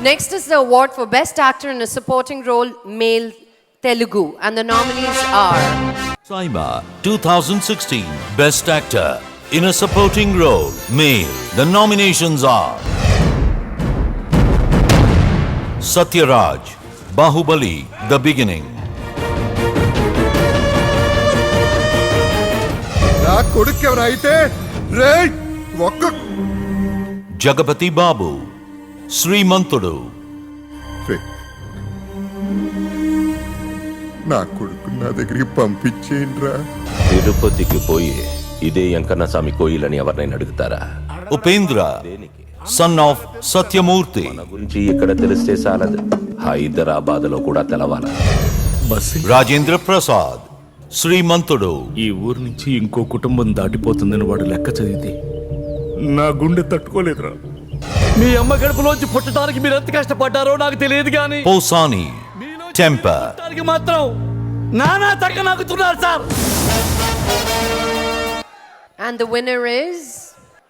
Next is the award for Best Actor in a Supporting Role, Male Telugu, and the nominees are Saima 2016 Best Actor in a Supporting Role, Male. The nominations are Satyaraj, Bahubali, The Beginning. నా కొడుకు ఎవరైతే రేయ్ ఒక్క Jagapati Babu, Srimantudu. నా కొడుకు నా దగ్గరికి పంపించేయండిరా. తిరుపతికి పోయి ఇదే వెంకన్నస్వామి కోయిలని ఎవరినైనా అడుగుతారా? Upendra, son of Satyamurthy. మన గురించి ఇక్కడ తెలిస్తే చాలదు, హైదరాబాద్ లో కూడా తెలవాలా. Rajendra Prasad, Srimantudu. ఈ ఊరు నుంచి ఇంకో కుటుంబం దాటిపోతుందని వాడు లెక్క చదివితే నా గుండె తట్టుకోలేదురా. మీ అమ్మ గడుపులోంచి పుట్టడానికి మీరు ఎంత కష్టపడ్డారో నాకు తెలియదు కానీ Posani, Temper. దానికి మాత్రం నానా తగ్గ నాకుతున్నారు sir. and the winner is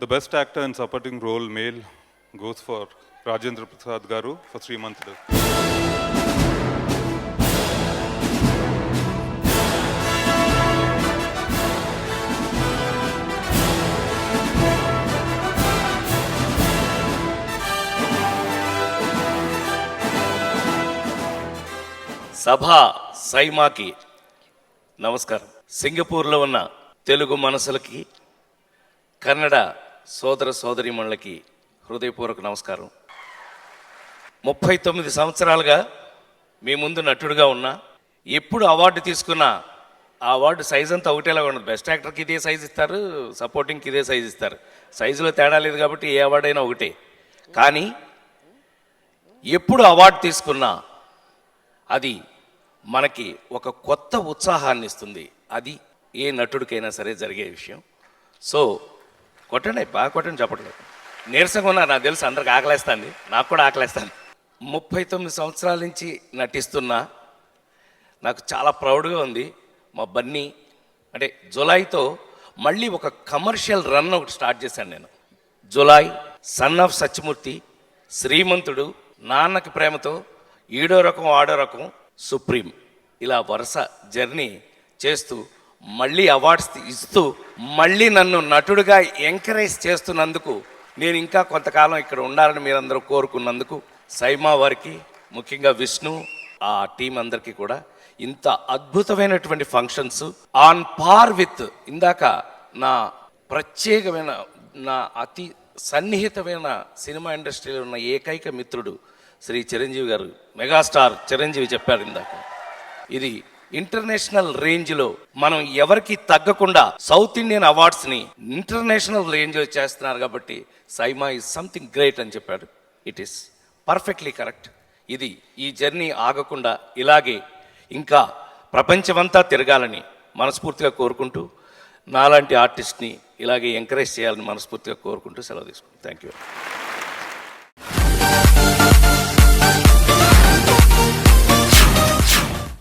The best actor in supporting role male goes for Rajendra Prasad Garu for Srimantudu. సభా సైమాకి నమస్కారం. సింగపూర్లో ఉన్న తెలుగు మనసులకి, కన్నడ సోదర సోదరీమణులకి హృదయపూర్వక నమస్కారం. 39 సంవత్సరాలుగా మీ ముందు నటుడుగా ఉన్నా, ఎప్పుడు అవార్డు తీసుకున్నా ఆ అవార్డు సైజ్ అంతా ఒకటేలా ఉండదు. బెస్ట్ యాక్టర్కి ఇదే సైజ్ ఇస్తారు, సపోర్టింగ్కి ఇదే సైజ్ ఇస్తారు. సైజులో తేడా లేదు కాబట్టి ఏ అవార్డు అయినా ఒకటే. కానీ ఎప్పుడు అవార్డు తీసుకున్నా అది మనకి ఒక కొత్త ఉత్సాహాన్ని ఇస్తుంది. అది ఏ నటుడికైనా సరే జరిగే విషయం. సో కొట్టండి, బాగా కొట్టండి, చెప్పట్లేదు. నీరసంగా ఉన్నా, నాకు తెలుసు అందరికి ఆకలేస్తుంది, నాకు కూడా ఆకలేస్తాను. 39 సంవత్సరాల నుంచి నటిస్తున్నా నాకు చాలా ప్రౌడ్గా ఉంది. మా బన్నీ అంటే జులైతో మళ్ళీ ఒక కమర్షియల్ రన్ ఒకటి స్టార్ట్ చేశాను నేను. జులై, సన్ ఆఫ్ సత్యమూర్తి, శ్రీమంతుడు, నాన్నకి ప్రేమతో, ఈడో రకం ఆడో రకం, సుప్రీం, ఇలా వరుస జర్నీ చేస్తూ మళ్ళీ అవార్డ్స్ ఇస్తూ మళ్ళీ నన్ను నటుడిగా ఎంకరేజ్ చేస్తున్నందుకు, నేను ఇంకా కొంతకాలం ఇక్కడ ఉండాలని మీరందరూ కోరుకున్నందుకు సైమా వారికి, ముఖ్యంగా విష్ణు, ఆ టీం అందరికీ కూడా ఇంత అద్భుతమైనటువంటి ఫంక్షన్స్ ఆన్ పార్ విత్ ఇందాక నా ప్రత్యేకమైన, నా అతి సన్నిహితమైన సినిమా ఇండస్ట్రీలో ఉన్న ఏకైక మిత్రుడు శ్రీ చిరంజీవి గారు, మెగాస్టార్ చిరంజీవి చెప్పారు ఇందాక. ఇది ఇంటర్నేషనల్ రేంజ్లో మనం ఎవరికి తగ్గకుండా సౌత్ ఇండియన్ అవార్డ్స్ని ఇంటర్నేషనల్ రేంజ్లో చేస్తున్నారు కాబట్టి సైమా ఈజ్ సంథింగ్ గ్రేట్ అని చెప్పాడు. It is perfectly correct. ఇది ఈ జర్నీ ఆగకుండా ఇలాగే ఇంకా ప్రపంచమంతా తిరగాలని మనస్ఫూర్తిగా కోరుకుంటూ, నాలాంటి ఆర్టిస్ట్ని ఇలాగే ఎంకరేజ్ చేయాలని మనస్ఫూర్తిగా కోరుకుంటూ సెలవు తీసుకుంటాను. Thank you.